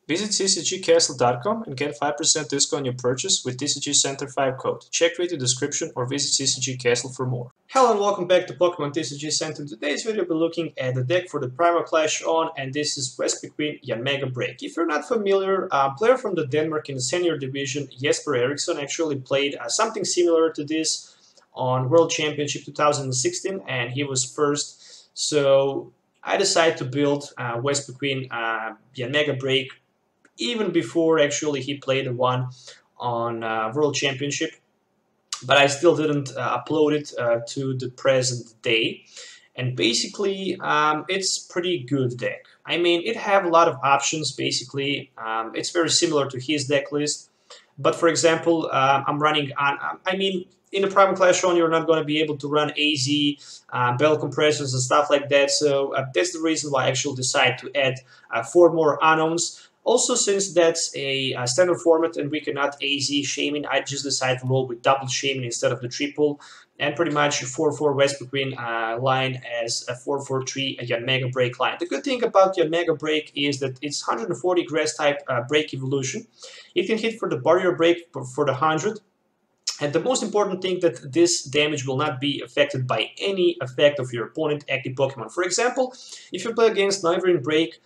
Visit CCGCastle.com and get 5% discount on your purchase with TCG Center 5 code. Check video description or visit CCG Castle for more. Hello and welcome back to Pokemon TCG Center. In today's video we'll be looking at the deck for the Primal Clash on, and this is Vespiquen Yanmega Break. If you're not familiar, a player from the Denmark in the senior division, Jesper Eriksson, actually played something similar to this on World Championship 2016, and he was first. So I decided to build Vespiquen Yanmega Break even before actually he played the one on World Championship, but I still didn't upload it to the present day. And basically, it's pretty good deck. I mean, it have a lot of options. Basically, it's very similar to his deck list. But for example, I'm running on. I mean, in a Primal Clash on, you're not going to be able to run AZ, bell compressors, and stuff like that. So that's the reason why I actually decided to add 4 more unknowns. Also, since that's a standard format and we cannot AZ Shaman, I just decided to roll with double Shaman instead of the triple, and pretty much 4-4 Vespiquen line as a 4-4-3 Yanmega Break line. The good thing about Yanmega Break is that it's 140 grass type break evolution. It can hit for the barrier break for the 100. And the most important thing that this damage will not be affected by any effect of your opponent active Pokemon. For example, if you play against Noivern Break,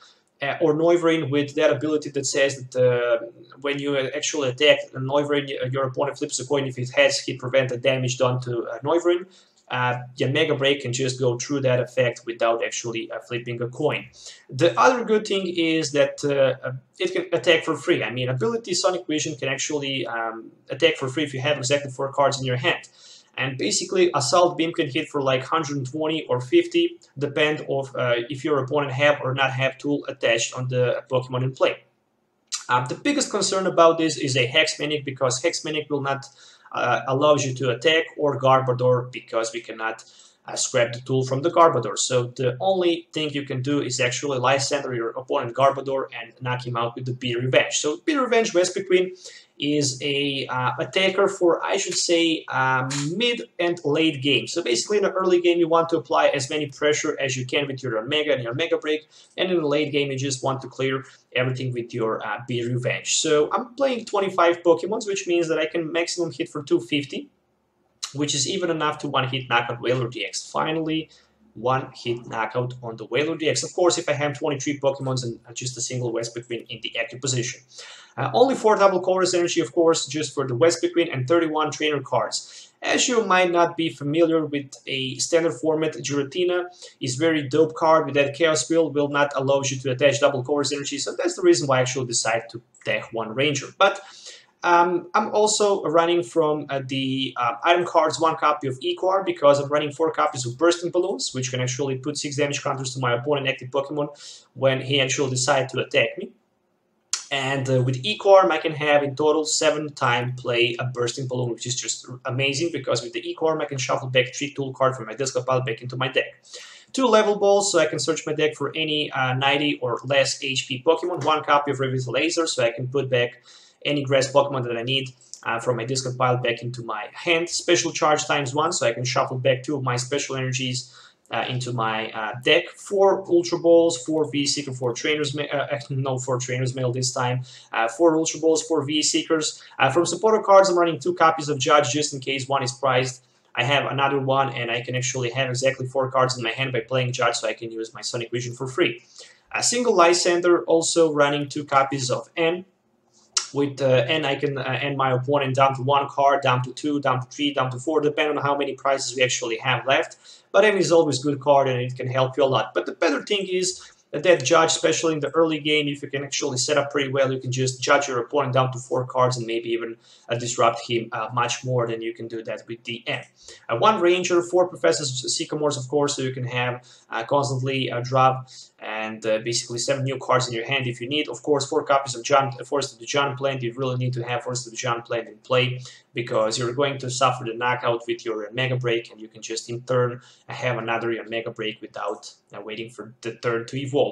or Noivern with that ability that says that when you actually attack Noivern, your opponent flips a coin. If it has, he prevents the damage done to Noivern. Yanmega Break can just go through that effect without actually flipping a coin. The other good thing is that it can attack for free. I mean, ability Sonic Vision can actually attack for free if you have exactly 4 cards in your hand. And basically, Assault Beam can hit for like 120 or 50, depend of if your opponent have or not have tool attached on the Pokemon in play. The biggest concern about this is a Hex Maniac, because Hex Maniac will not allow you to attack, or Garbodor, because we cannot scrap the tool from the Garbodor. So the only thing you can do is actually Lysander your opponent Garbodor and knock him out with the Be Revenge. So Be Revenge Vespiquen is a attacker for, I should say, mid and late game. So basically in the early game you want to apply as many pressure as you can with your Mega and your Mega Break, and in the late game you just want to clear everything with your Be Revenge. So I'm playing 25 Pokemons, which means that I can maximum hit for 250, which is even enough to one-hit knockout Wailord DX. Finally, one-hit knockout on the Wailord DX. Of course, if I have 23 Pokemons and just a single Vespiquen in the active position. Only 4 double Chorus Energy, of course, just for the Vespiquen, and 31 trainer cards. As you might not be familiar with a standard format, Giratina is very dope card with that Chaos Wheel, will not allow you to attach double Chorus Energy, so that's the reason why I actually decided to deck 1 Ranger. But I'm also running from the item cards 1 copy of Equar, because I'm running 4 copies of Bursting Balloons, which can actually put 6 damage counters to my opponent active Pokemon when he actually decides to attack me. And with Equarm, I can have in total 7 times play a Bursting Balloon, which is just amazing, because with the Equarm I can shuffle back 3 tool cards from my discard pile back into my deck. 2 level balls, so I can search my deck for any 90 or less HP Pokemon. 1 copy of Revitalizer, so I can put back any grass Pokemon that I need from my discard pile back into my hand. Special charge times 1, so I can shuffle back 2 of my special energies into my deck. 4 Ultra Balls, 4 V-Seeker, 4 Trainers Mail, no 4 Trainers Mail this time, 4 Ultra Balls, 4 V-Seekers. From supporter cards, I'm running 2 copies of Judge, just in case one is prized. I have another one, and I can actually have exactly 4 cards in my hand by playing Judge, so I can use my Sonic Vision for free. A single Lysander, also running 2 copies of N. With N, I can end my opponent down to 1 card, down to 2, down to 3, down to 4, depending on how many prizes we actually have left. But N is always a good card, and it can help you a lot. But the better thing is that Judge, especially in the early game, if you can actually set up pretty well, you can just judge your opponent down to 4 cards and maybe even disrupt him much more than you can do that with the N. 1 Ranger, 4 Professors Sycamores, of course, so you can have constantly drop and basically 7 new cards in your hand if you need. Of course, 4 copies of Forest of the Giant Plant. You really need to have Forest of the Giant Plant in play, because you're going to suffer the knockout with your Mega Break, and you can just in turn have another Mega Break without waiting for the turn to evolve.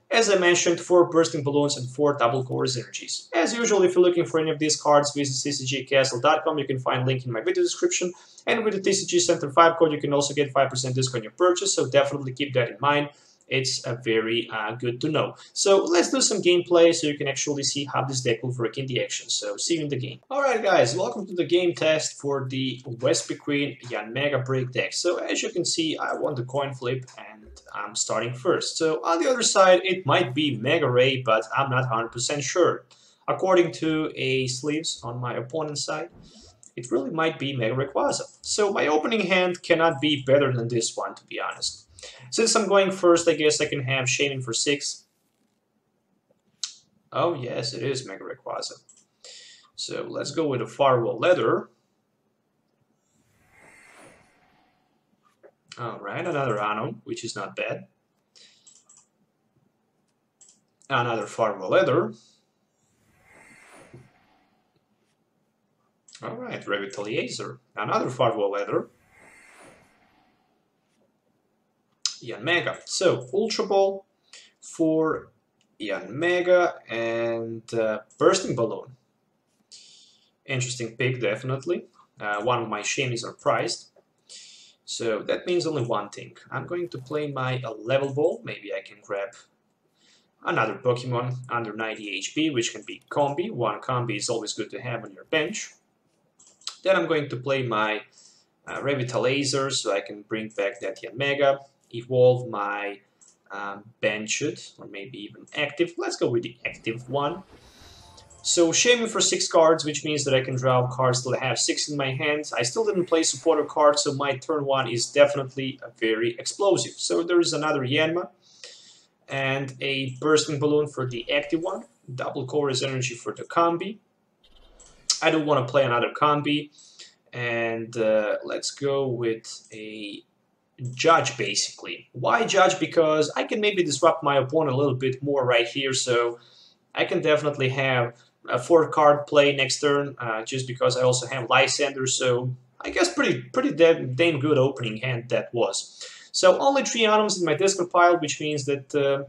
As I mentioned, 4 Bursting Balloons and 4 Double Chorus Energies. As usual, if you're looking for any of these cards, visit CCGCastle.com. You can find a link in my video description. And with the TCG Center 5 code, you can also get 5% discount on your purchase, so definitely keep that in mind. it's very good to know. So let's do some gameplay so you can actually see how this deck will work in the action. So see you in the game. Alright guys, welcome to the game test for the Vespiquen Yanmega break deck. So as you can see, I won the coin flip and I'm starting first. So on the other side, it might be Mega Ray, but I'm not 100% sure. According to a sleeves on my opponent's side, it really might be Mega Rayquaza. So my opening hand cannot be better than this one, to be honest. Since I'm going first, I guess I can have Shaming for 6. Oh yes, it is Mega Rayquaza. So let's go with a Firewall Leather. Alright, another Anom, which is not bad. Another Firewall Leather. Alright, Revitalizer. Another Firewall Leather. Yanmega. So, Ultra Ball for Yanmega and Bursting Balloon. Interesting pick, definitely. One of my Shamies are prized. So, that means only one thing. I'm going to play my Level Ball. Maybe I can grab another Pokemon under 90 HP, which can be Combi. One Combi is always good to have on your bench. Then I'm going to play my Revitalizer, so I can bring back that Yanmega. Evolve my Benched, or maybe even active. Let's go with the active one. So Shaming for 6 cards, which means that I can draw cards till I have 6 in my hand. I still didn't play supporter cards, so my turn 1 is definitely very explosive. So there is another Yanma and a Bursting Balloon for the active one. Double Chorus Energy for the Combi. I don't want to play another Combi. And let's go with a Judge, basically. Why Judge? Because I can maybe disrupt my opponent a little bit more right here, so I can definitely have a 4-card play next turn, just because I also have Lysander, so I guess pretty damn good opening hand that was. So only 3 items in my discard pile, which means that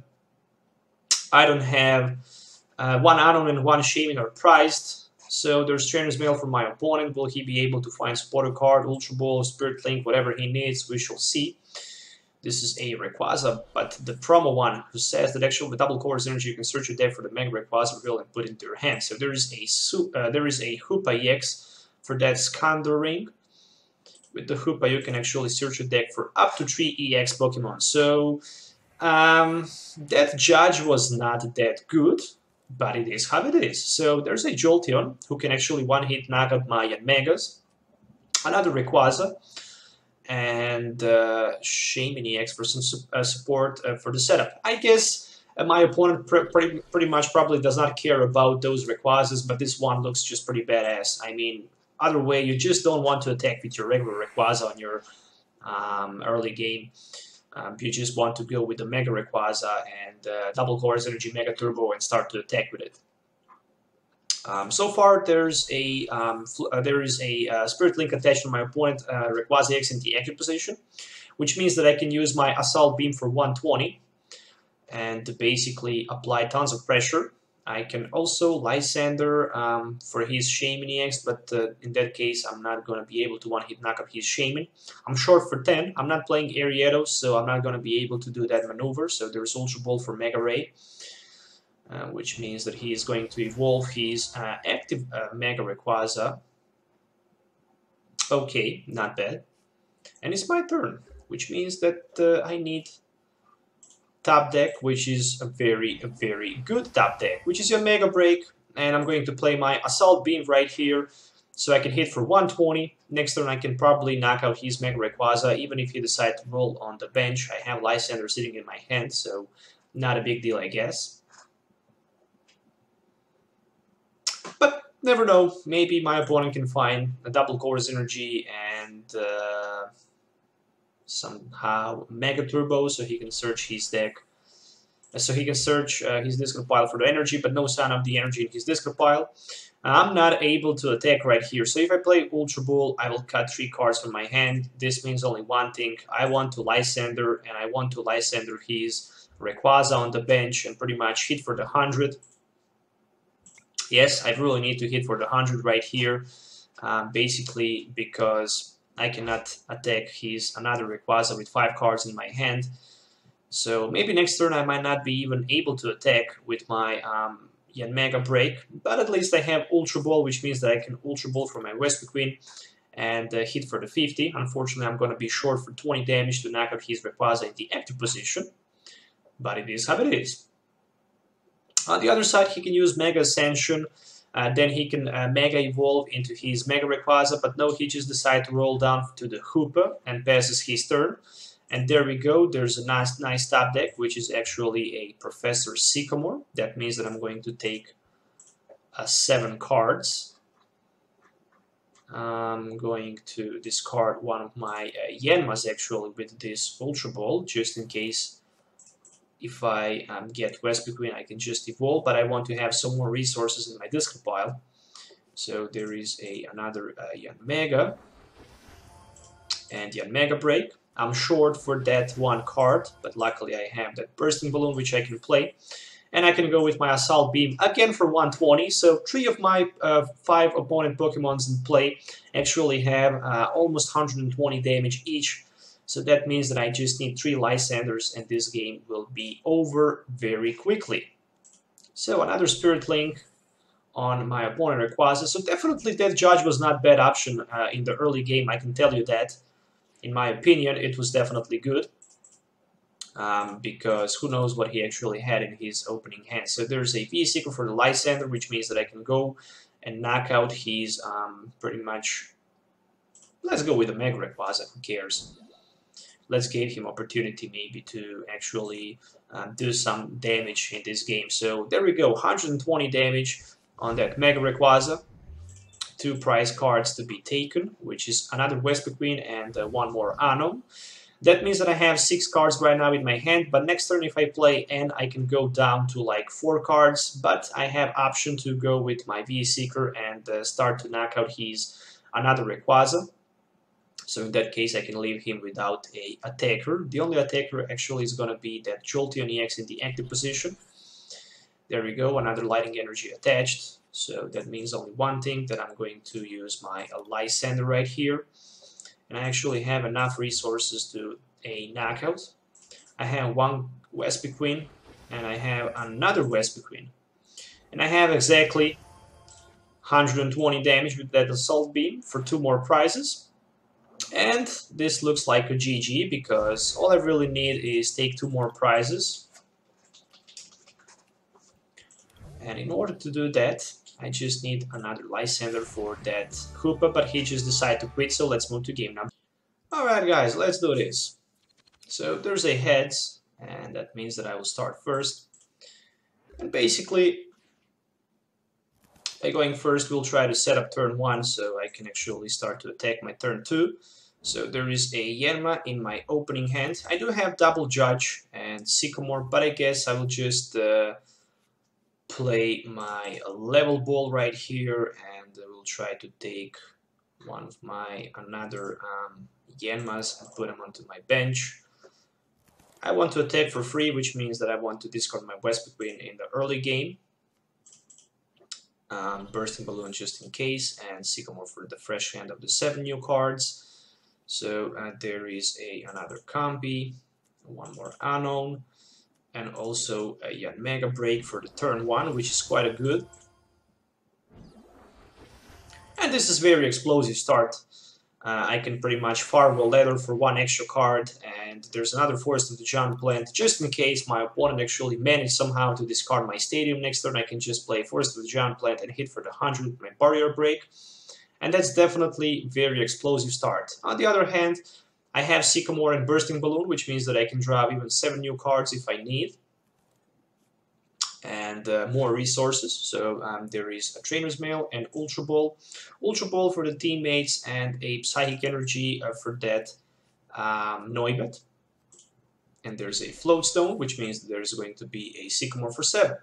I don't have 1 item and 1 Shaman are prized. So there's Trainer's Mail from my opponent. Will he be able to find supporter card, Ultra Ball, Spirit Link, whatever he needs? We shall see. This is a Rayquaza, but the promo one who says that actually with double Chorus Energy you can search your deck for the Mega Rayquaza reveal and put it into your hand. So there is a Hoopa EX for that Scander Ring. With the Hoopa you can actually search your deck for up to 3 EX Pokemon. So that Judge was not that good. But it is how it is. So there's a Jolteon who can actually one-hit knock out my Yanmegas, another Rayquaza, and Shaman EX for some support for the setup. I guess my opponent pretty much probably does not care about those Rayquazas, but this one looks just pretty badass. I mean, other way, you just don't want to attack with your regular Rayquaza on your early game. You just want to go with the Mega Rayquaza and Double Chorus Energy Mega Turbo and start to attack with it. So far, there's a Spirit Link attached to my opponent, Rayquaza X in the active position, which means that I can use my Assault Beam for 120 and basically apply tons of pressure. I can also Lysander for his Shaman EX, but in that case I'm not going to be able to one-hit knock up his Shaman. I'm short for 10. I'm not playing Ariados, so I'm not going to be able to do that maneuver. So there's Ultra Ball for Mega Ray, which means that he is going to evolve his active Mega Rayquaza. Okay, not bad. And it's my turn, which means that I need top deck, which is a very good top deck, which is your Mega Break, and I'm going to play my Assault Beam right here, so I can hit for 120. Next turn I can probably knock out his Mega Rayquaza, even if he decides to roll on the bench. I have Lysander sitting in my hand, so not a big deal, I guess. But never know, maybe my opponent can find a Double Chorus Energy and somehow Mega Turbo, so he can search his deck. So he can search his discard pile for the energy, but no sign of the energy in his discard pile. I'm not able to attack right here, so if I play Ultra Ball, I will cut 3 cards from my hand. This means only one thing. I want to Lysander, and I want to Lysander his Rayquaza on the bench and pretty much hit for the 100. Yes, I really need to hit for the 100 right here, basically because I cannot attack his another Rayquaza with 5 cards in my hand. So maybe next turn I might not be even able to attack with my Yanmega break, but at least I have Ultra Ball, which means that I can Ultra Ball for my Vespiquen and hit for the 50. Unfortunately, I'm going to be short for 20 damage to knock out his Rayquaza in the active position, but it is how it is. On the other side, he can use Mega Ascension, then he can Mega Evolve into his Mega Rayquaza, but no, he just decided to roll down to the Hoopa and passes his turn. And there we go, there's a nice top deck, which is actually a Professor Sycamore. That means that I'm going to take 7 cards. I'm going to discard one of my Yanmas actually with this Ultra Ball, just in case if I get Vespiquen I can just evolve, but I want to have some more resources in my discard pile. So there is another Yanmega and Yanmega break. I'm short for that one card, but luckily I have that Bursting Balloon which I can play. And I can go with my Assault Beam again for 120, so 3 of my 5 opponent Pokemons in play actually have almost 120 damage each. So that means that I just need 3 Lysanders and this game will be over very quickly. So another Spirit Link on my opponent Rayquaza. So definitely that Judge was not a bad option in the early game, I can tell you that. In my opinion, it was definitely good. Because who knows what he actually had in his opening hand. So there's a V-Seeker for the Lysander, which means that I can go and knock out his pretty much... Let's go with the Mega Rayquaza, who cares? Let's give him opportunity maybe to actually do some damage in this game. So there we go, 120 damage on that Mega Rayquaza. 2 prize cards to be taken, which is another Vespiquen and 1 more Unknown. That means that I have 6 cards right now in my hand, but next turn if I play N, I can go down to like 4 cards, but I have option to go with my V-Seeker and start to knock out his another Rayquaza. So in that case I can leave him without a attacker. The only attacker actually is going to be that Jolteon EX in the active position. There we go, another Lightning Energy attached. So that means only one thing, that I'm going to use my Lysander right here. And I actually have enough resources to a knockout. I have 1 Vespiquen and I have another Vespiquen. And I have exactly 120 damage with that Assault Beam for 2 more prizes. And this looks like a GG because all I really need is take 2 more prizes. And in order to do that, I just need another Lysander for that Hoopa, but he just decided to quit, so let's move to game number. Alright guys, let's do this. So there's a heads, and that means that I will start first. And basically, by going first, we'll try to set up turn 1, so I can actually start to attack my turn 2. So there is a Yanma in my opening hand. I do have double Judge and Sycamore, but I guess I will just... play my level ball right here, and we'll try to take one of my another Yanmas and put them onto my bench. I want to attack for free, which means that I want to discard my Vespiquen in the early game. Bursting Balloon just in case, and Sycamore for the fresh hand of the 7 new cards. So there is another Combi, 1 more Unknown, and also a Yanmega break for the turn 1, which is quite a good. And this is very explosive start. I can pretty much farm a ladder for 1 extra card, and there's another Forest of the Giant Plant, just in case my opponent actually managed somehow to discard my Stadium next turn. I can just play Forest of the Giant Plant and hit for the 100 with my Barrier Break. And that's definitely very explosive start. On the other hand, I have Sycamore and Bursting Balloon, which means that I can draw even 7 new cards if I need. And more resources. So there is a Trainer's Mail and Ultra Ball. Ultra Ball for the teammates and a Psychic Energy for that Noivern. And there's a Float Stone, which means that there's going to be a Sycamore for 7.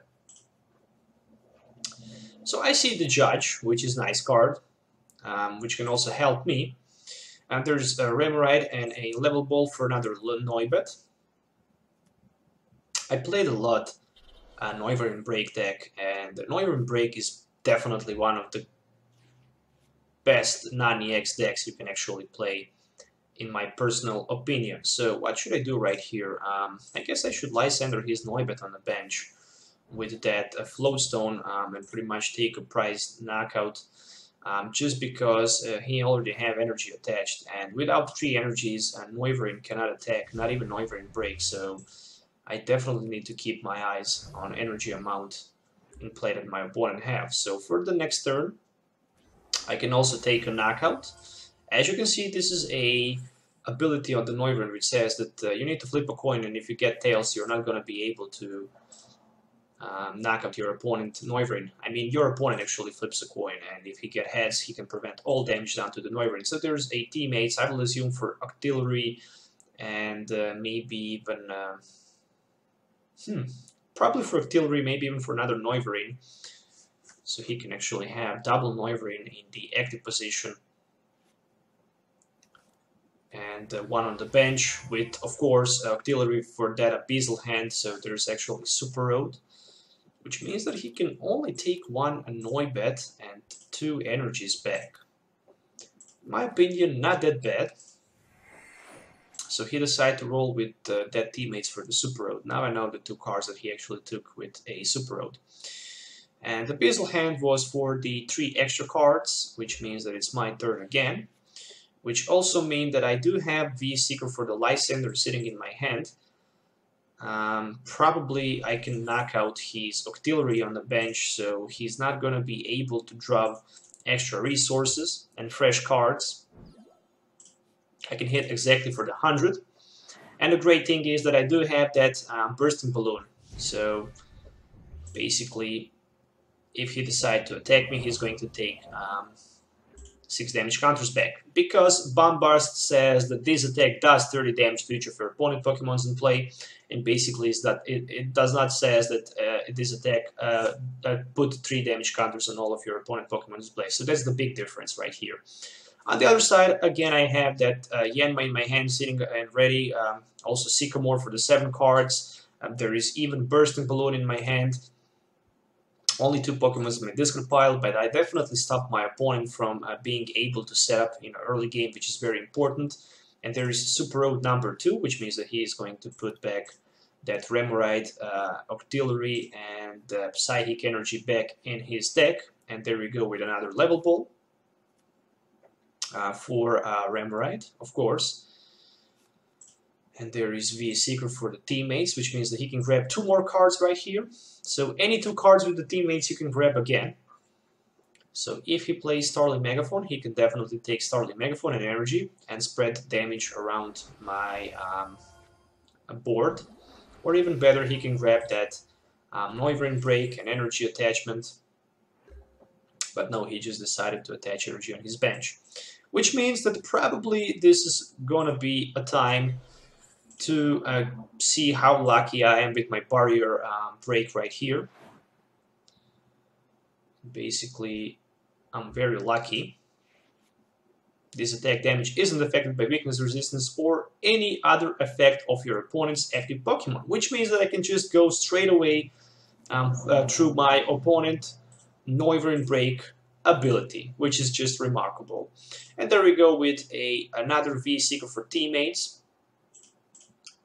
So I see the Judge, which is a nice card, which can also help me. And there's a Remoraid and a Level Ball for another Noivern. I played a lot Noivern Break deck, and the Noivern Break is definitely one of the best non-EX decks you can actually play in my personal opinion. So what should I do right here? I guess I should Lysander his Noivern on the bench with that Flowstone and pretty much take a prize knockout, just because he already have energy attached, and without 3 energies Noivern cannot attack, not even Noivern break, so I definitely need to keep my eyes on energy amount in play that my opponent have. So for the next turn I can also take a knockout. As you can see, this is a ability on the Noivern which says that you need to flip a coin, and if you get tails you're not going to be able to knock out your opponent Noivern. I mean, your opponent actually flips a coin, and if he get heads, he can prevent all damage down to the Noivern. So there's a teammates, I will assume, for artillery, and maybe even probably for artillery, maybe even for another Noivern. So he can actually have double Noivern in the active position, and one on the bench with, of course, artillery for that abyssal hand. So there's actually super road, which means that he can only take 1 Noibet and 2 energies back. In my opinion, not that bad. So he decided to roll with dead teammates for the super road. Now I know the 2 cards that he actually took with a super road. And the abyssal hand was for the 3 extra cards, which means that it's my turn again. Which also means that I do have V-Seeker for the Lysander sitting in my hand. Probably I can knock out his artillery on the bench, so he's not going to be able to drop extra resources and fresh cards. I can hit exactly for the 100. And the great thing is that I do have that bursting balloon. So basically, if he decides to attack me, he's going to take 6 damage counters back, because Bombast says that this attack does 30 damage to each of your opponent Pokemons in play, and basically is that it does not says that this attack put 3 damage counters on all of your opponent Pokemons in play. So that's the big difference right here. On the other side, again, I have that Yanmega in my hand sitting and ready, also Sycamore for the 7 cards. There is even Bursting Balloon in my hand. Only 2 Pokemon in my discard pile, but I definitely stopped my opponent from being able to set up in an early game, which is very important. And there is Super Road number 2, which means that he is going to put back that Remoraid, Artillery, and Psychic Energy back in his deck. And there we go with another level ball for Remoraid, of course. And there is V-Seeker for the teammates, which means that he can grab 2 more cards right here. So any 2 cards with the teammates you can grab again. So if he plays Starly Megaphone, he can definitely take Starly Megaphone and energy and spread damage around my board. Or even better, he can grab that Noivern Break and energy attachment. But no, he just decided to attach energy on his bench. Which means that probably this is gonna be a time to see how lucky I am with my barrier break right here. Basically, I'm very lucky. This attack damage isn't affected by weakness resistance or any other effect of your opponent's active Pokemon, which means that I can just go straight away through my opponent Noivern Break ability, which is just remarkable. And there we go with another V-Seeker for teammates.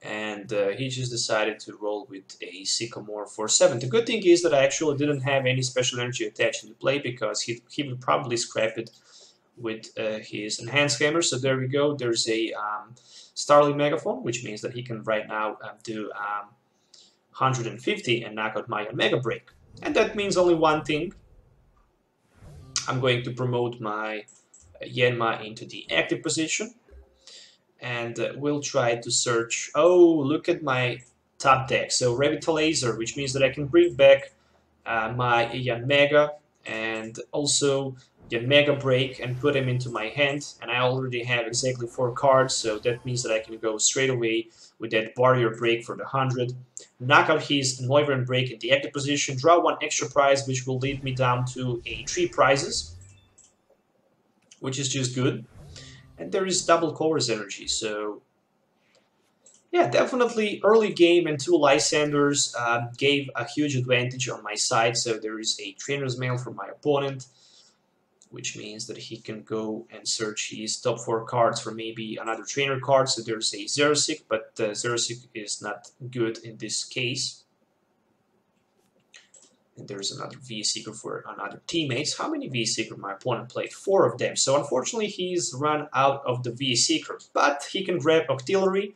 And he just decided to roll with a Sycamore for 7. The good thing is that I actually didn't have any special energy attached in the play, because he would probably scrap it with his Enhanced Hammer. So there we go, there's a Starly Megaphone, which means that he can right now do 150 and knock out my Yanmega Break. And that means only one thing. I'm going to promote my Yanma into the active position. And we'll try to search. Oh, look at my top deck. So Revitalizer, which means that I can bring back my Yanmega and also Yanmega Break and put him into my hand. And I already have exactly 4 cards, so that means that I can go straight away with that Barrier Break for the 100. Knock out his Noivern Break in the active position, draw 1 extra prize, which will lead me down to 3 prizes, which is just good. And there is double Chorus energy, so yeah, definitely early game and 2 Lysanders gave a huge advantage on my side. So there is a Trainer's Mail from my opponent, which means that he can go and search his top 4 cards for maybe another trainer card. So there's a Xerosic, but Xerosic is not good in this case. And there's another V-Seeker for another teammates. How many V-Seeker my opponent played? 4 of them. So unfortunately he's run out of the V-Seeker, but he can grab Octillery,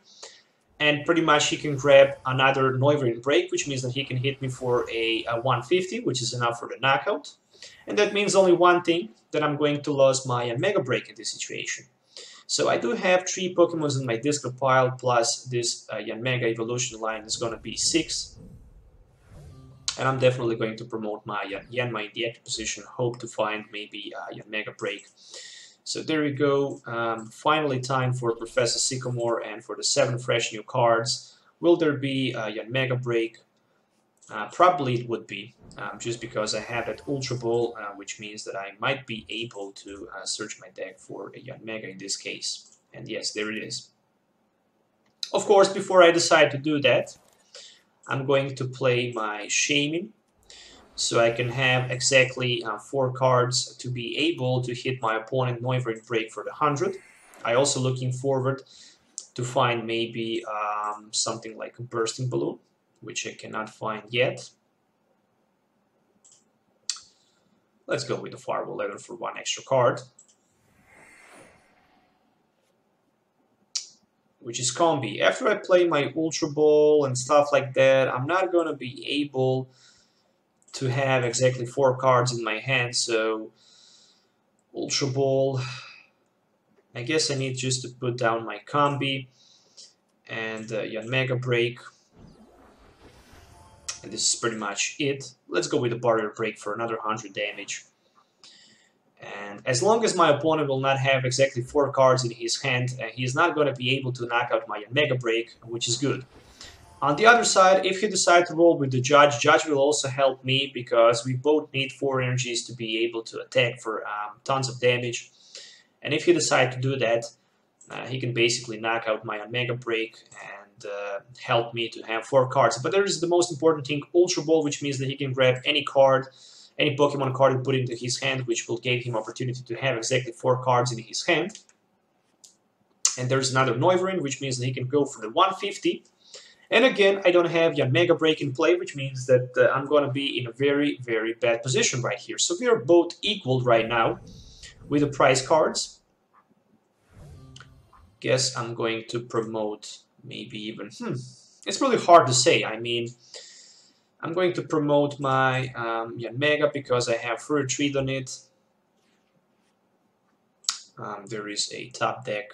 and pretty much he can grab another Noivern break, which means that he can hit me for a 150, which is enough for the knockout. And that means only one thing, that I'm going to lose my Yanmega break in this situation. So I do have 3 Pokemons in my discard pile, plus this Yanmega evolution line is going to be 6. And I'm definitely going to promote my Yanma in the active position, hope to find maybe a Yanmega break. So there we go, finally time for Professor Sycamore and for the 7 fresh new cards. Will there be a Yanmega break? Probably it would be, just because I have that Ultra Ball, which means that I might be able to search my deck for a Yanmega in this case. And yes, there it is. Of course, before I decide to do that, I'm going to play my Shaman, so I can have exactly 4 cards to be able to hit my opponent Noivern break for the 100. I also looking forward to find maybe something like a Bursting Balloon, which I cannot find yet. Let's go with the Fireball Letter for 1 extra card, which is Combi. After I play my Ultra Ball and stuff like that, I'm not going to be able to have exactly 4 cards in my hand, so Ultra Ball, I guess I need just to put down my Combi and Yanmega break, and this is pretty much it. Let's go with the Barrier Break for another 100 damage. And as long as my opponent will not have exactly 4 cards in his hand, he's not going to be able to knock out my Yanmega break, which is good. On the other side, if he decides to roll with the Judge, Judge will also help me, because we both need 4 energies to be able to attack for tons of damage. And if he decides to do that, he can basically knock out my Yanmega break and help me to have 4 cards. But there is the most important thing, Ultra Ball, which means that he can grab any card, any Pokemon card and put into his hand, which will give him opportunity to have exactly 4 cards in his hand. And there's another Noivern, which means that he can go for the 150. And again, I don't have Yanmega break in play, which means that I'm going to be in a very, very bad position right here. So we are both equal right now with the prize cards. Guess I'm going to promote maybe even... It's really hard to say. I mean, I'm going to promote my Yanmega because I have Fur Retreat on it. There is a top deck.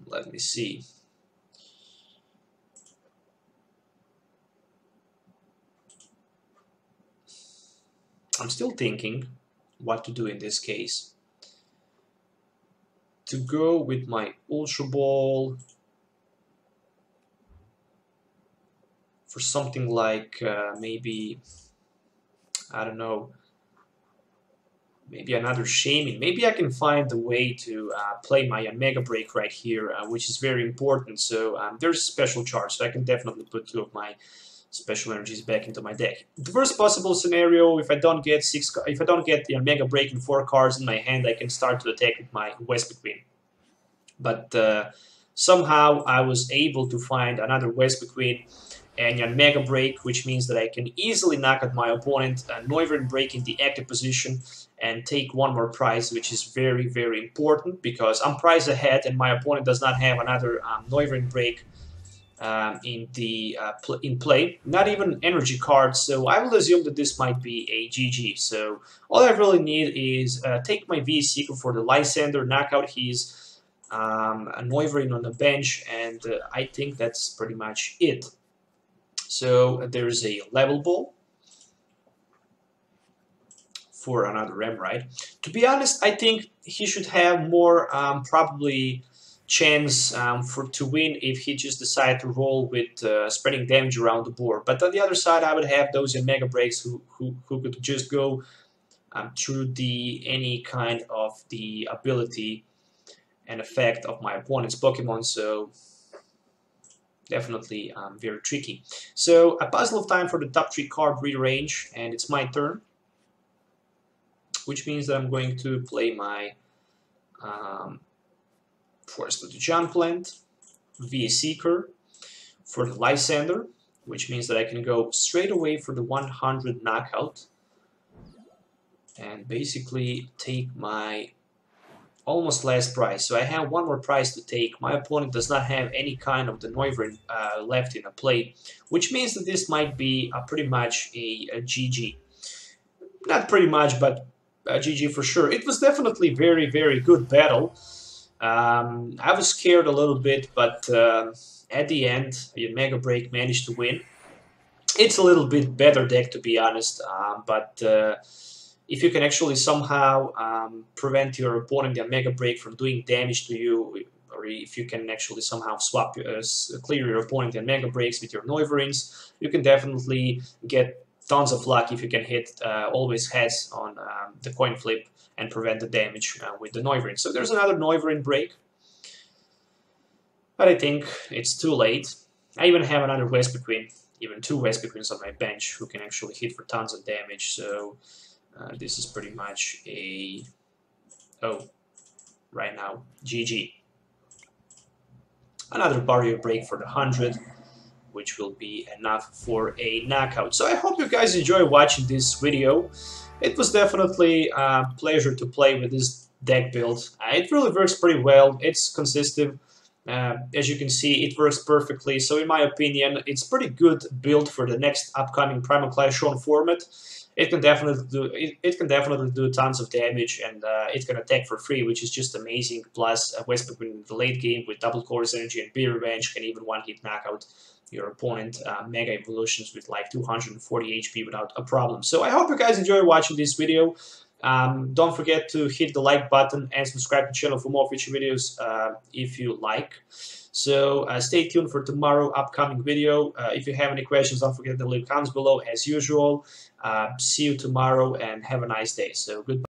Let me see. I'm still thinking what to do in this case. To go with my Ultra Ball for something like maybe, I don't know, maybe another Shaman. Maybe I can find a way to play my Yanmega break right here, which is very important. So there's a special charge, so I can definitely put 2 of my special energies back into my deck. The worst possible scenario, if I don't get the Yanmega break in 4 cards in my hand, I can start to attack with my Vespiquen. But somehow I was able to find another Vespiquen and Yanmega break, which means that I can easily knock out my opponent, Noivern break in the active position, and take 1 more prize, which is very, very important, because I'm prize ahead and my opponent does not have another Noivern break in play, not even energy cards, so I will assume that this might be a GG. So all I really need is take my V-Seeker for the Lysander, knock out his Noivern on the bench, and I think that's pretty much it. So there's a level ball for another M, right? To be honest, I think he should have more probably chance to win if he just decided to roll with spreading damage around the board. But on the other side, I would have those Yanmega breaks who could just go through any kind of the ability and effect of my opponent's Pokemon. So definitely very tricky. So a puzzle of time for the top 3 card rearrange, and it's my turn, which means that I'm going to play my Forest of the Jumpland, via Seeker for the Lysander, which means that I can go straight away for the 100 knockout and basically take my almost last prize. So I have one more prize to take. My opponent does not have any kind of the Noivern left in a play, which means that this might be pretty much a GG. Not pretty much, but a GG for sure. It was definitely very, very good battle. I was scared a little bit, but at the end, Yanmega Break managed to win. It's a little bit better deck, to be honest, but if you can actually somehow prevent your opponent, the Mega Break, from doing damage to you, or if you can actually somehow swap, clear your opponent the Mega Breaks with your Noiverns, you can definitely get tons of luck if you can hit always heads on the coin flip and prevent the damage with the Noivern. So there's another Noivern break, but I think it's too late. I even have another Vespiquen, even 2 Vespiquens on my bench who can actually hit for tons of damage, so this is pretty much a, right now, GG. Another barrier break for the 100, which will be enough for a knockout. So I hope you guys enjoy watching this video. It was definitely a pleasure to play with this deck build. It really works pretty well. It's consistent. As you can see, it works perfectly. So in my opinion, it's pretty good build for the next upcoming Primal Clash Shown format. It can definitely do tons of damage, and it can attack for free, which is just amazing. Plus, Vespiquen in the late game with double Chorus Energy and Be Revenge can even one-hit knockout your opponent Mega Evolutions with like 240 HP without a problem. So I hope you guys enjoy watching this video. Don't forget to hit the like button and subscribe to the channel for more future videos if you like. So stay tuned for tomorrow upcoming video. If you have any questions, don't forget to leave comments below as usual. See you tomorrow and have a nice day. So goodbye.